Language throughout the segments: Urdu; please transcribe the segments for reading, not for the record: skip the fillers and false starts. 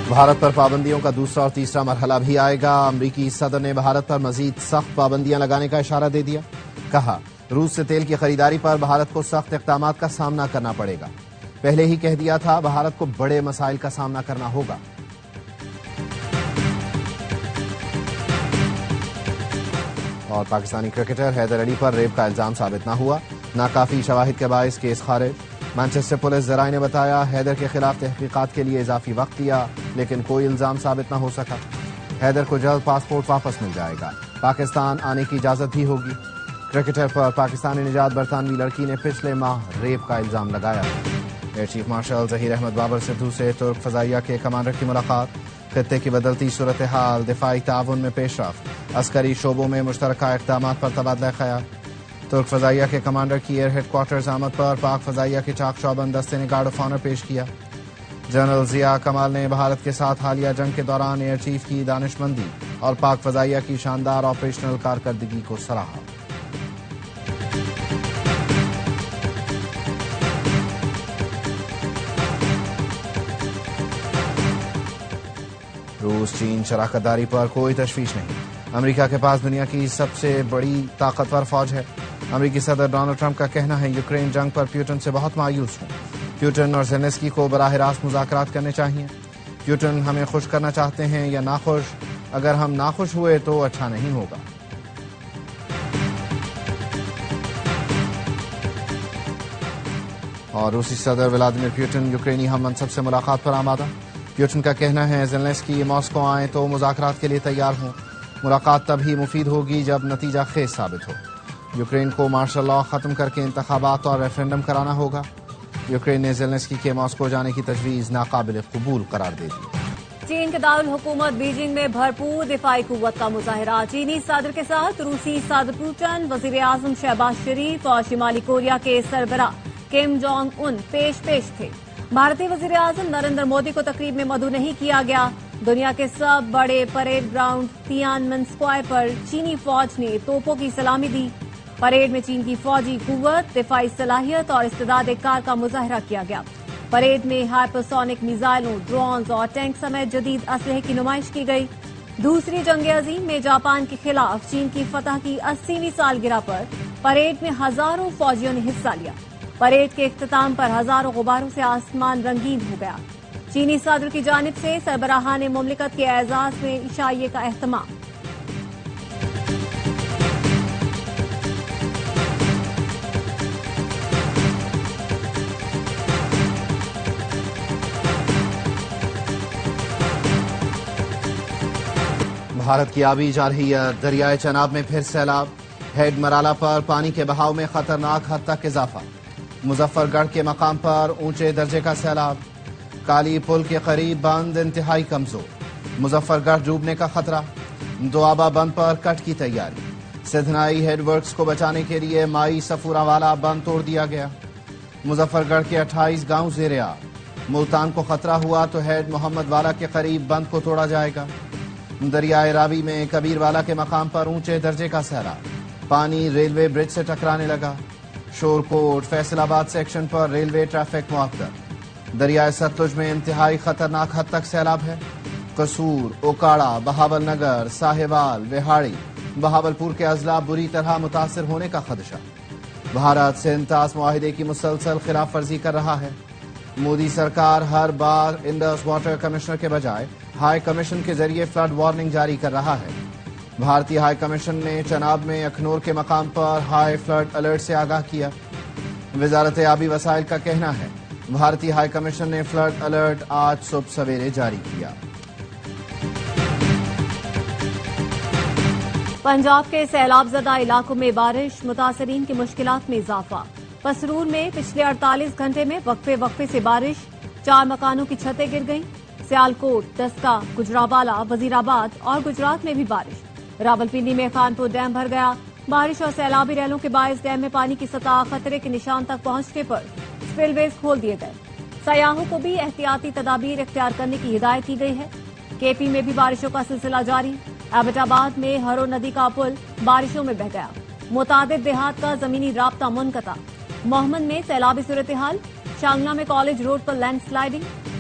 بھارت پر پابندیوں کا دوسرا اور تیسرا مرحلہ بھی آئے گا۔ امریکی صدر نے بھارت پر مزید سخت پابندیاں لگانے کا اشارہ دے دیا۔ کہا روس سے تیل کی خریداری پر بھارت کو سخت اقدامات کا سامنا کرنا پڑے گا۔ پہلے ہی کہہ دیا تھا بھارت کو بڑے مسائل کا سامنا کرنا ہوگا۔ اور پاکستانی کرکٹر حیدر علی پر ریپ کا الزام ثابت نہ ہوا، ناکافی شواہد کے باعث کیس خارج۔ مانچسٹر پولیس ذرائع نے بتایا حیدر کے خلاف تحقیقات کے لیے اضافی وقت دیا لیکن کوئی الزام ثابت نہ ہو سکا۔ حیدر کو جلد پاسپورٹ واپس مل جائے گا، پاکستان آنے کی اجازت بھی ہوگی۔ کرکٹر پر پاکستانی نژاد برطانوی لڑکی نے پچھلے ماہ ریپ کا الزام لگایا۔ Air chief marshal Zaheer Ahmed Babar Sidhu سے ترک فضائیہ کے کمانڈر کی ملاقات۔ خطے کی بدلتی صورتحال، دفاعی تعاون میں پیش رفت، عسکری شعبوں میں مشترکہ اقدامات پر تبادلہ خیال۔ ترک فضائیہ کے کمانڈر کی ایئر ہیڈ کوارٹرز آمد پر پاک فضائیہ کے چاق شعبند دستے نے گارڈ آف آنر پیش کیا۔ جنرل ضیاء کمال نے بھارت کے ساتھ حالیہ جنگ کے دوران ایئر چیف کی دانشمندی اور پاک فضائیہ کی شاندار آپریشنل کارکردگی کو سراہا۔ روس چین شراکت داری پر کوئی تشویش نہیں، امریکہ کے پاس دنیا کی سب سے بڑی طاقتور فوج ہے۔ امریکی صدر ڈونلڈ ٹرمپ کا کہنا ہے یوکرین جنگ پر پیوٹن سے بہت مایوس ہوں، پیوٹن اور زیلنسکی کو براہ راست مذاکرات کرنے چاہیے۔ پیوٹن ہمیں خوش کرنا چاہتے ہیں یا ناخوش، اگر ہم ناخوش ہوئے تو اچھا نہیں ہوگا۔ اور روسی صدر ولادیمیر پیوٹن یوکرینی ہم منصب سے ملاقات پر آمادہ۔ پیوٹن کا کہنا ہے زیلنسکی ماسکو آئیں تو مذاکرات کے لیے تیار ہوں، ملاقات تب ہی مفید ہوگی جب نتیجہ خیز ثابت ہو۔ یوکرین کو مارشل لاء ختم کر کے انتخابات اور ریفرنڈم کرانا ہوگا۔ یوکرین نے زیلنسکی کے ماسکو جانے کی تجویز ناقابل قبول قرار دے دی۔ چین کے دارالحکومت بیجنگ میں بھرپور دفاعی قوت کا مظاہرہ، چینی صدر کے ساتھ روسی صدر پوٹن، وزیر اعظم شہباز شریف اور شمالی کوریا کے سربراہ کم جونگ ان پیش تھے۔ بھارتی وزیر اعظم نریندر مودی کو تقریب میں مدعو نہیں کیا گیا۔ دنیا کے سب بڑے پریڈ گراؤنڈ تیانمن اسکوائر پر چینی فوج نے توپوں کی سلامی دی۔ پریڈ میں چین کی فوجی قوت، دفاعی صلاحیت اور استعداد کار کا مظاہرہ کیا گیا۔ پریڈ میں ہائپرسونک میزائلوں، ڈرونز اور ٹینک سمیت جدید اسلحے کی نمائش کی گئی۔ دوسری جنگ عظیم میں جاپان کے خلاف چین کی فتح کی 80ویں سالگرہ پر پریڈ میں ہزاروں فوجیوں نے حصہ لیا۔ پریڈ کے اختتام پر ہزاروں غباروں سے آسمان رنگین ہو گیا۔ چینی صدر کی جانب سے سربراہان مملکت کے اعزاز میں عشائیے کا اہتمام۔ بھارت کی آبی جارحیت، دریائے چناب میں پھر سیلاب، ہیڈ مرالا پر پانی کے بہاؤ میں خطرناک حد تک اضافہ، مظفر گڑھ کے مقام پر اونچے درجے کا سیلاب، کالی پل کے قریب بند انتہائی کمزور، مظفر گڑھ ڈوبنے کا خطرہ، دوآبہ بند پر کٹ کی تیاری، سدھنائی ہیڈ ورکس کو بچانے کے لیے مائی سفورہ والا بند توڑ دیا گیا، مظفر گڑھ کے 28 گاؤں زیر آب، ملتان کو خطرہ ہوا تو ہیڈ محمد والا کے قریب بند کو توڑا جائے گا، دریائے راوی میں کبیر والا کے مقام پر اونچے درجے کا سیلاب، پانی ریلوے برج سے ٹکرانے لگا، شورکوٹ فیصل آباد سیکشن پر ریلوے ٹریفک معطل، دریائے ستلج میں انتہائی خطرناک حد تک سیلاب ہے، قصور، اوکاڑا، بہاول نگر، ساہیوال، وہاڑی، بہاولپور کے اضلاع بری طرح متاثر ہونے کا خدشہ، بھارت سندھ طاس معاہدے کی مسلسل خلاف ورزی کر رہا ہے، مودی سرکار ہر بار انڈس واٹر کمشنر کے بجائے ہائی کمیشن کے ذریعے فلڈ وارننگ جاری کر رہا ہے، بھارتی ہائی کمیشن نے چناب میں اکھنور کے مقام پر ہائی فلڈ الرٹ سے آگاہ کیا، وزارت آبی وسائل کا کہنا ہے بھارتی ہائی کمیشن نے فلڈ الرٹ آج صبح سویرے جاری کیا۔ پنجاب کے سیلاب زدہ علاقوں میں بارش، متاثرین کی مشکلات میں اضافہ، پسرور میں پچھلے 48 گھنٹے میں وقفے سے بارش، 4 مکانوں کی چھتیں گر گئیں، سیالکوٹ، ڈسکا، گجرانوالہ، وزیرآباد اور گجرات میں بھی بارش، راولپنڈی میں خانپور ڈیم بھر گیا، بارش اور سیلابی ریلوں کے باعث ڈیم میں پانی کی سطح خطرے کے نشان تک پہنچنے پر سپل ویز کھول دیے گئے، سیاحوں کو بھی احتیاطی تدابیر اختیار کرنے کی ہدایت کی گئی ہے۔ کے پی میں بھی بارشوں کا سلسلہ جاری، ایبٹ آباد میں ہرو ندی کا پل بارشوں میں بہہ گیا، متعدد دیہات کا زمینی رابطہ منقطع، محمد میں سیلابی صورتحال، شانگلہ میں کالج روڈ پر لینڈ سلائیڈنگ،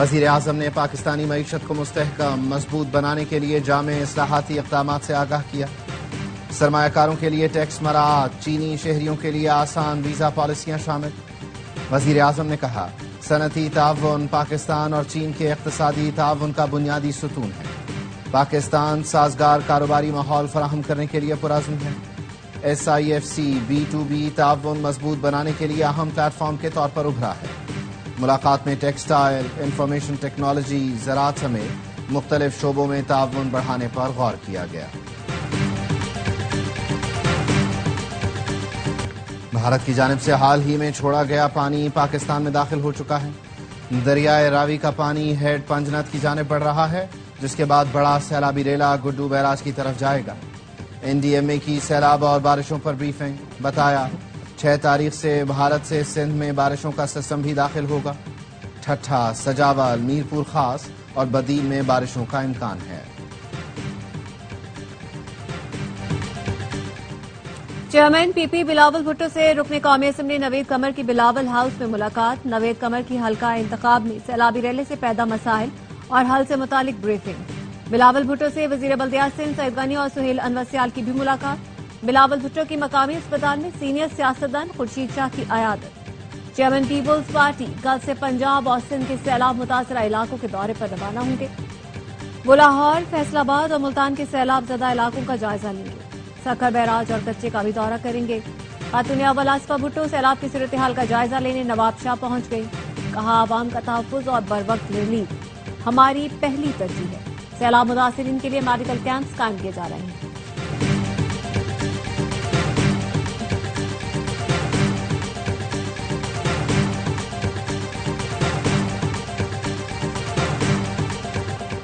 وزیر اعظم نے پاکستانی معیشت کو مستحکم مضبوط بنانے کے لیے جامع اصلاحاتی اقدامات سے آگاہ کیا۔ سرمایہ کاروں کے لیے ٹیکس مراعات، چینی شہریوں کے لیے آسان ویزا پالیسیاں شامل۔ وزیر اعظم نے کہا، صنعتی تعاون پاکستان اور چین کے اقتصادی تعاون کا بنیادی ستون ہے۔ پاکستان سازگار کاروباری ماحول فراہم کرنے کے لیے پرعزم ہے۔ SIFC B2B تعاون مضبوط بنانے کے لیے اہم پلیٹ فارم کے طور پر ابھرا ہے۔ ملاقات میں ٹیکسٹائل، انفارمیشن ٹیکنالوجی، زراعت سمیت مختلف شعبوں میں تعاون بڑھانے پر غور کیا گیا۔ بھارت کی جانب سے حال ہی میں چھوڑا گیا پانی پاکستان میں داخل ہو چکا ہے۔ دریائے راوی کا پانی ہیڈ پنجنت کی جانب بڑھ رہا ہے، جس کے بعد بڑا سیلابی ریلا گڈو بیراج کی طرف جائے گا۔ NDMA کی سیلاب اور بارشوں پر بریفنگ، بتایا 6 تاریخ سے بھارت سے سندھ میں بارشوں کا سسٹم بھی داخل ہوگا۔ ٹھٹھا، سجاول، میرپور خاص اور بدین میں بارشوں کا امکان ہے۔ چیئرمین PP بلاول بھٹو سے رکن قومی اسمبلی نوید قمر کی بلاول ہاؤس میں ملاقات۔ نوید قمر کی حلقہ انتخاب میں سیلابی ریلے سے پیدا مسائل اور حل سے متعلق بریفنگ۔ بلاول بھٹو سے وزیر بلدیات سندھ سعید غنی اور سہیل انور سیال کی بھی ملاقات۔ بلاول بھٹو کی مقامی اسپتال میں سینئر سیاستدان خورشید شاہ کی عیادت۔ چیئرمین پیپلز پارٹی کل سے پنجاب اور سندھ کے سیلاب متاثرہ علاقوں کے دورے پر روانہ ہوں گے۔ وہ لاہور، فیصل آباد اور ملتان کے سیلاب زدہ علاقوں کا جائزہ لیں گے۔ سکھر بیراج اور کچے کا بھی دورہ کریں گے۔ خاتون اول آصفہ بھٹو سیلاب کی صورتحال کا جائزہ لینے نواب شاہ پہنچ گئی۔ کہا، عوام کا تحفظ اور بروقت ریلیف ہماری پہلی ترجیح ہے۔ سیلاب متاثرین کے لیے میڈیکل کیمپس قائم کیے جا رہے ہیں۔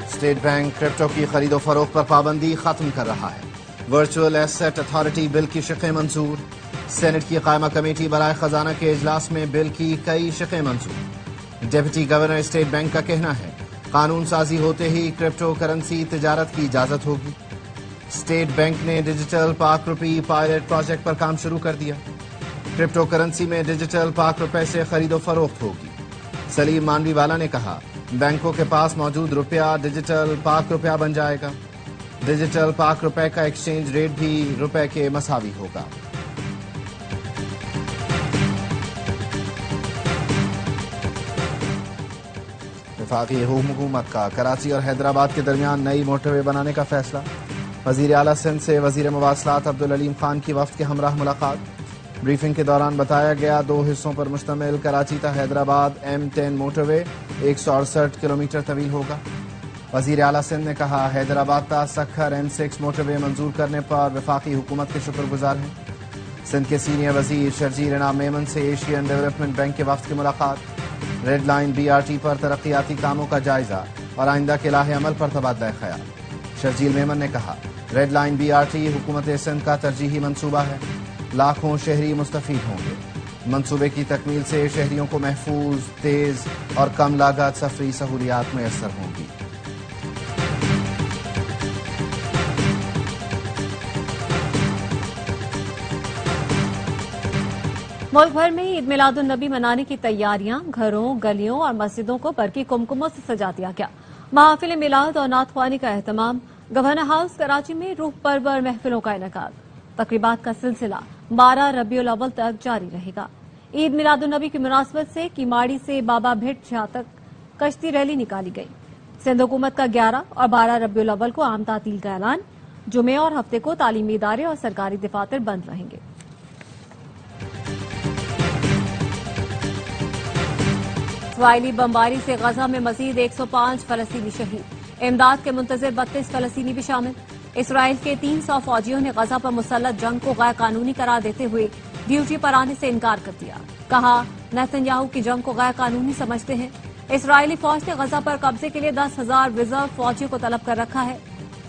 اسٹیٹ بینک کرپٹو کی خرید و فروخت پر پابندی ختم کر رہا ہے۔ ورچوئل ایسٹ اتھارٹی بل کی شقیں منظور۔ سینٹ کی قائمہ کمیٹی برائے خزانہ کے اجلاس میں بل کی کئی شقیں منظور۔ ڈپٹی گورنر اسٹیٹ بینک کا کہنا ہے، قانون سازی ہوتے ہی کرپٹو کرنسی تجارت کی اجازت ہوگی۔ اسٹیٹ بینک نے ڈیجیٹل پاک روپی پائلٹ پروجیکٹ پر کام شروع کر دیا۔ کرپٹو کرنسی میں ڈیجیٹل پاک روپے سے خرید و فروخت ہوگی۔ سلیم مانوی والا نے کہا، بینکوں کے پاس موجود روپیہ ڈیجیٹل پاک روپیہ بن جائے گا۔ ڈیجیٹل پاک روپے کا ایکسچینج ریٹ بھی روپے کے مساوی ہوگا۔ وفاقی حکومت کا کراچی اور حیدرآباد کے درمیان نئی موٹر وے بنانے کا فیصلہ۔ وزیر اعلیٰ سندھ سے وزیر مواصلات عبدالعلیم خان کی وفد کے ہمراہ ملاقات۔ بریفنگ کے دوران بتایا گیا، 2 حصوں پر مشتمل کراچی تا حیدرآباد M10 موٹر وے 168 کلومیٹر طویل ہوگا۔ وزیر اعلیٰ سندھ نے کہا، حیدرآباد تا سکھر M6 موٹر وے منظور کرنے پر وفاقی حکومت کے شکر گزار ہیں۔ سندھ کے سینئر وزیر شرجیل انعام میمن سے ایشین ڈیولپمنٹ بینک کے وفد کی ملاقات۔ ریڈ لائن BRT پر ترقیاتی کاموں کا جائزہ اور آئندہ کے لاہ عمل پر تبادلہ خیال۔ شرجیل میمن نے کہا، ریڈ لائن BRT حکومت سندھ کا ترجیحی منصوبہ ہے، لاکھوں شہری مستفید ہوں گے۔ منصوبے کی تکمیل سے شہریوں کو محفوظ، تیز اور کم لاگت سفری سہولیات میسر ہوں گی۔ ملک بھر میں عید میلاد النبی منانے کی تیاریاں، گھروں، گلیوں اور مسجدوں کو برقی کمکموں سے سجا دیا گیا۔ محافل میلاد اور نعت خوانی کا اہتمام۔ گورنر ہاؤس کراچی میں روح پرور محفلوں کا انعقاد۔ تقریبات کا سلسلہ 12 ربیع الاول تک جاری رہے گا۔ عید میلاد النبی کی مناسبت سے کیماڑی سے بابا بھٹ شاہ تک کشتی ریلی نکالی گئی۔ سندھ حکومت کا 11 اور 12 ربیع الاول کو عام تعطیل کا اعلان۔ جمعے اور ہفتے کو تعلیمی ادارے اور سرکاری دفاتر بند رہیں گے۔ اسرائیلی بمباری سے غزہ میں مزید 105 فلسطینی شہید۔ امداد کے منتظر 32 فلسطینی بھی شامل۔ اسرائیل کے 300 فوجیوں نے غزہ پر مسلط جنگ کو غیر قانونی قرار دیتے ہوئے ڈیوٹی پر آنے سے انکار کر دیا۔ کہا، نیتن یاہو کی جنگ کو غیر قانونی سمجھتے ہیں۔ اسرائیلی فوج نے غزہ پر قبضے کے لیے 10,000 ریزرو فوجیوں کو طلب کر رکھا ہے۔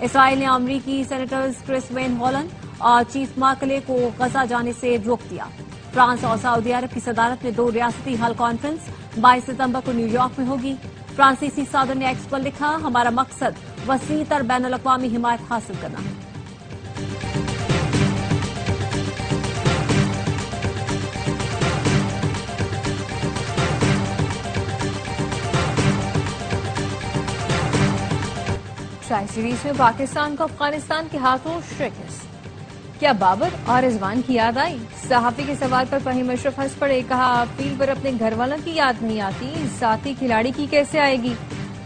اسرائیل نے امریکی سینیٹرز کرس وین ہولنڈ اور چیف مارکلے کو غزہ جانے سے روک دیا۔ فرانس اور سعودی عرب کی صدارت میں 2 ریاستی حل کانفرنس 22 ستمبر کو نیو یارک میں ہوگی۔ فرانسیسی صدر نے ایکس پر لکھا، ہمارا مقصد وسیع تر بین الاقوامی حمایت حاصل کرنا ہے۔ ٹرائی سیریز میں پاکستان کو افغانستان کے ہاتھوں شکست۔ کیا بابر اور رضوان کی یاد آئی؟ صحافی کے سوال پر فہیم اشرف ہنس پڑے، کہا فیلڈ پر اپنے گھر والوں کی یاد نہیں آتی، ذاتی کھلاڑی کی کیسے آئے گی؟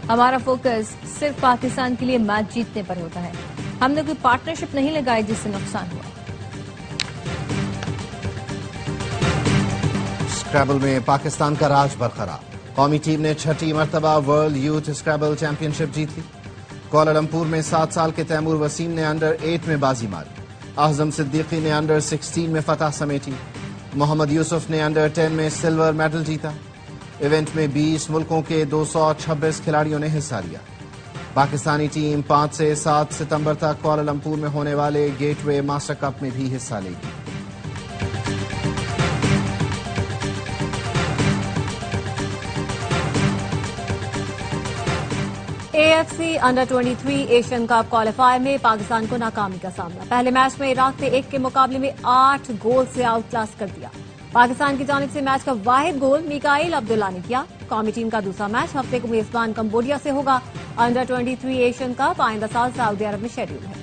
ہمارا فوکس صرف پاکستان کے لیے میچ جیتنے پر ہوتا ہے، ہم نے کوئی پارٹنرشپ نہیں لگائی جس سے نقصان ہوا۔ اسکریبل میں پاکستان کا راج برقرار، قومی ٹیم نے 6ٹی مرتبہ ورلڈ یوتھ اسکریبل چیمپئن شپ جیت لی۔ کوالالمپور میں 7 سال کے تیمور وسیم نے انڈر 8 میں بازی ماری، اعظم صدیقی نے انڈر 16 میں فتح سمیٹی، محمد یوسف نے انڈر 10 میں سلور میڈل جیتا۔ ایونٹ میں 20 ملکوں کے 226 کھلاڑیوں نے حصہ لیا۔ پاکستانی ٹیم 5 سے 7 ستمبر تک کوالالمپور میں ہونے والے گیٹ وے ماسٹر کپ میں بھی حصہ لے گی۔ AFC under 23 Asian cup qualifier میں پاکستان کو ناکامی کا سامنا، پہلے میچ میں عراق نے 1 کے مقابلے میں 8 گول سے آؤٹ کلاس کر دیا۔ پاکستان کی جانب سے میچ کا واحد گول میکائل عبداللہ نے کیا۔ قومی ٹیم کا دوسرا میچ ہفتے کو میزبان کمبوڈیا سے ہوگا۔ انڈر 23 ایشین کپ آئندہ سال سعودی عرب میں شیڈول ہے۔